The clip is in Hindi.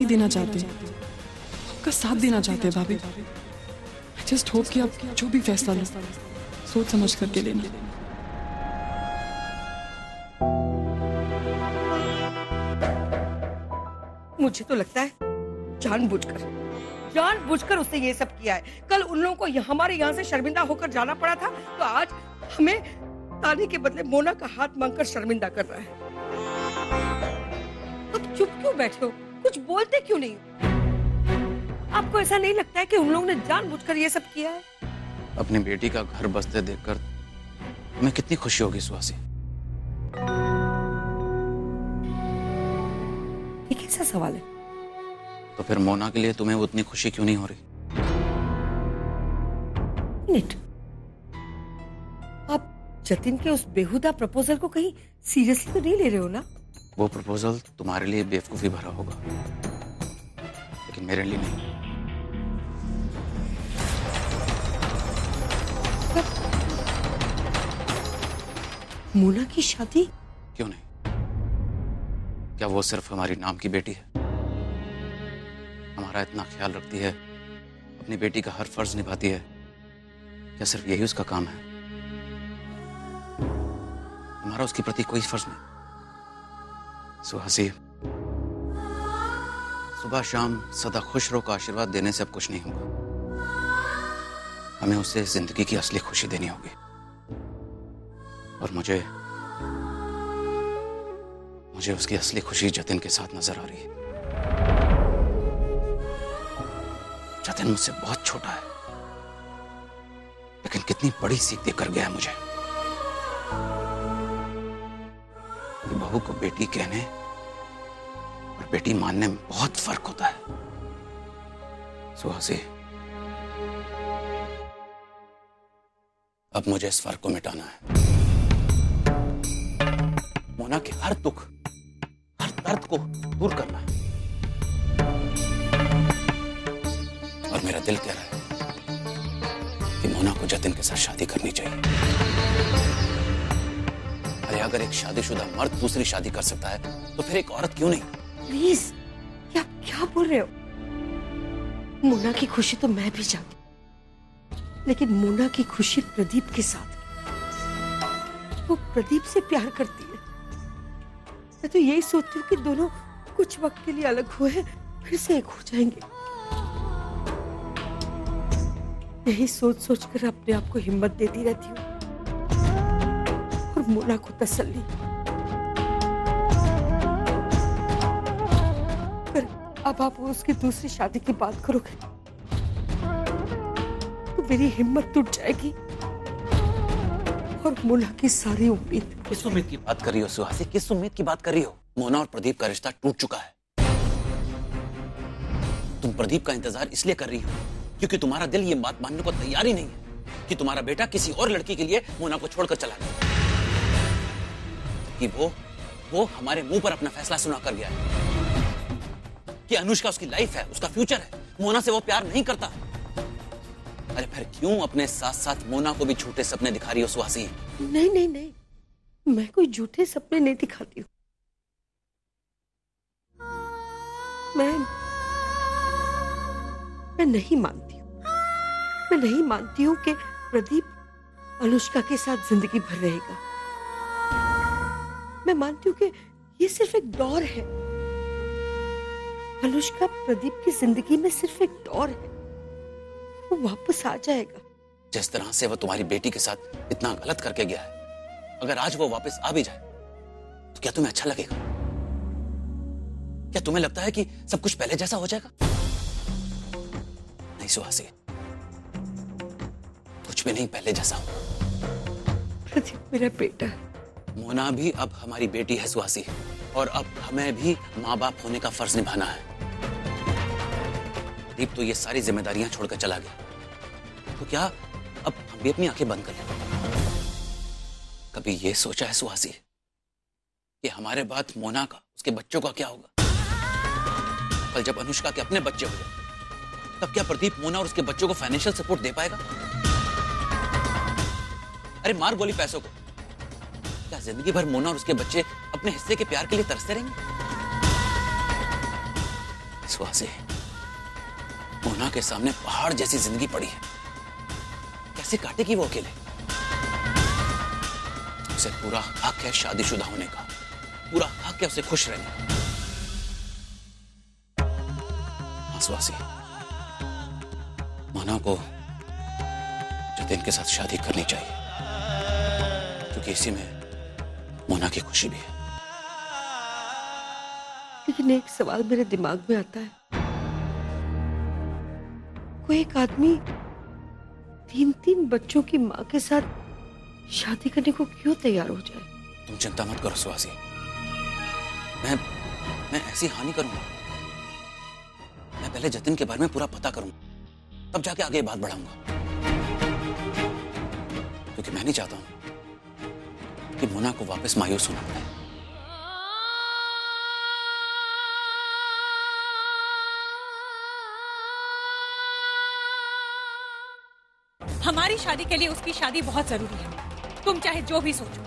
देना चाहते, आपका साथ देना चाहते हैं भाभी। आई जस्ट होप कि आप जो भी फैसला लो सोच समझ करके लेना। मुझे तो लगता है जानबूझकर उसने ये सब किया है। कल उन लोगों को हमारे यहाँ से शर्मिंदा होकर जाना पड़ा था, तो आज हमें ताने के बदले मोना का हाथ मांगकर शर्मिंदा कर रहा है। अब चुप क्यों बैठे हो? कुछ बोलते क्यों नहीं? आपको ऐसा नहीं लगता है कि उन लोगों ने जानबूझकर ये सब किया है? अपनी बेटी का घर बसते देखकर तुम्हें कितनी खुशी होगी सुहासी? ये कैसा सवाल है? तो फिर मोना के लिए तुम्हें उतनी खुशी क्यों नहीं हो रही? मिनट, आप जतिन के उस बेहुदा प्रपोजल को कहीं सीरियसली तो नहीं ले रहे हो ना? वो प्रपोजल तुम्हारे लिए बेवकूफी भरा होगा, लेकिन मेरे लिए नहीं। मोना की शादी? क्यों नहीं? क्या वो सिर्फ हमारी नाम की बेटी है? हमारा इतना ख्याल रखती है, अपनी बेटी का हर फर्ज निभाती है, क्या सिर्फ यही उसका काम है? हमारा उसके प्रति कोई फर्ज नहीं? सुहासी, सुबह शाम सदा खुश रहो का आशीर्वाद देने से अब कुछ नहीं होगा। हमें उसे जिंदगी की असली खुशी देनी होगी, और मुझे उसकी असली खुशी जतिन के साथ नजर आ रही है। जतिन मुझसे बहुत छोटा है, लेकिन कितनी बड़ी सीख देकर गया है मुझे कि बहू को बेटी कहने और बेटी मानने में बहुत फर्क होता है। सुहासी, अब मुझे इस फर्क को मिटाना है। मोना के हर दुख, हर दर्द को दूर करना है। और मेरा दिल कह रहा है कि मोना को जतिन के साथ शादी करनी चाहिए। अरे अगर एक शादीशुदा मर्द दूसरी शादी कर सकता है, तो फिर एक औरत क्यों नहीं? प्लीज, क्या बोल रहे हो? मोना की खुशी तो मैं भी चाहती, लेकिन मोना की खुशी प्रदीप के साथ। वो प्रदीप से प्यार करती है। मैं तो यही सोचती हूँ कि दोनों कुछ वक्त के लिए अलग हुए, फिर से एक हो जाएंगे। यही सोच कर अपने आप को हिम्मत देती रहती हूँ, और मोना को तसल्ली। पर अब आप उसकी दूसरी शादी की बात करोगे तो मेरी हिम्मत टूट जाएगी, और मोना की सारी उम्मीद। किस उम्मीद की बात कर रही हो सुहासी? किस उम्मीद की बात कर रही हो? मोना और प्रदीप का रिश्ता टूट चुका है। तुम प्रदीप का इंतजार इसलिए कर रही हो क्योंकि तुम्हारा दिल ये बात मानने को तैयार ही नहीं है कि तुम्हारा बेटा किसी और लड़की के लिए मोना को छोड़कर चला गया। कि वो हमारे मुंह पर अपना फैसला सुना कर गया है कि अनुष्का उसकी लाइफ है, उसका फ्यूचर है, मोना से वो प्यार नहीं करता। अरे फिर क्यों अपने साथ साथ मोना को भी झूठे सपने दिखा रही हो सुहासी? नहीं, मैं कोई झूठे सपने नहीं दिखाती हूँ। मैं नहीं मानती हूँ कि प्रदीप अनुष्का के साथ जिंदगी भर रहेगा। मैं मानती हूँ कि ये सिर्फ एक दौर है। अनुष्का प्रदीप की जिंदगी में सिर्फ एक दौर है, वो वापस आ जाएगा। जिस तरह से वो तुम्हारी बेटी के साथ इतना गलत करके गया है, अगर आज वो वापस आ भी जाए तो क्या तुम्हें अच्छा लगेगा? क्या तुम्हें लगता है कि सब कुछ पहले जैसा हो जाएगा? नहीं सुहासी, कुछ भी नहीं पहले जैसा हो। प्रदीप मेरा बेटा है। मोना भी अब हमारी बेटी है सुहासी, और अब हमें भी माँ बाप होने का फर्ज निभाना है। प्रदीप तो ये सारी जिम्मेदारियां छोड़कर चला गया, तो क्या अब हम भी अपनी आंखें बंद कर लें? कभी ये सोचा है सुहासी कि हमारे बाद मोना का, उसके बच्चों का क्या होगा? कल जब अनुष्का के अपने बच्चे हो जाए, तब क्या प्रदीप मोना और उसके बच्चों को फाइनेंशियल सपोर्ट दे पाएगा? अरे मार गोली पैसों को, क्या जिंदगी भर मोना और उसके बच्चे अपने हिस्से के प्यार के लिए तरसते रहेंगे? सुहासी, मोना के सामने पहाड़ जैसी जिंदगी पड़ी है, कैसे काटेगी वो अकेले? उसे पूरा हक है शादीशुदा होने का, पूरा हक है उसे खुश रहने का। हाँ सुहासी, मोना को जतिन के साथ शादी करनी चाहिए, क्योंकि इसी में मोना की खुशी भी है। लेकिन एक सवाल मेरे दिमाग में आता है, कोई एक आदमी 3-3 बच्चों की मां के साथ शादी करने को क्यों तैयार हो जाए? तुम चिंता मत करो सुहासी, मैं ऐसी हानि करूंगा। मैं पहले जतिन के बारे में पूरा पता करूंगा, तब जाके आगे बात बढ़ाऊंगा, क्योंकि मैं नहीं चाहता हूं कि मोना को वापस मायूस होना पड़े। हमारी शादी के लिए उसकी शादी बहुत जरूरी है, तुम चाहे जो भी सोचो।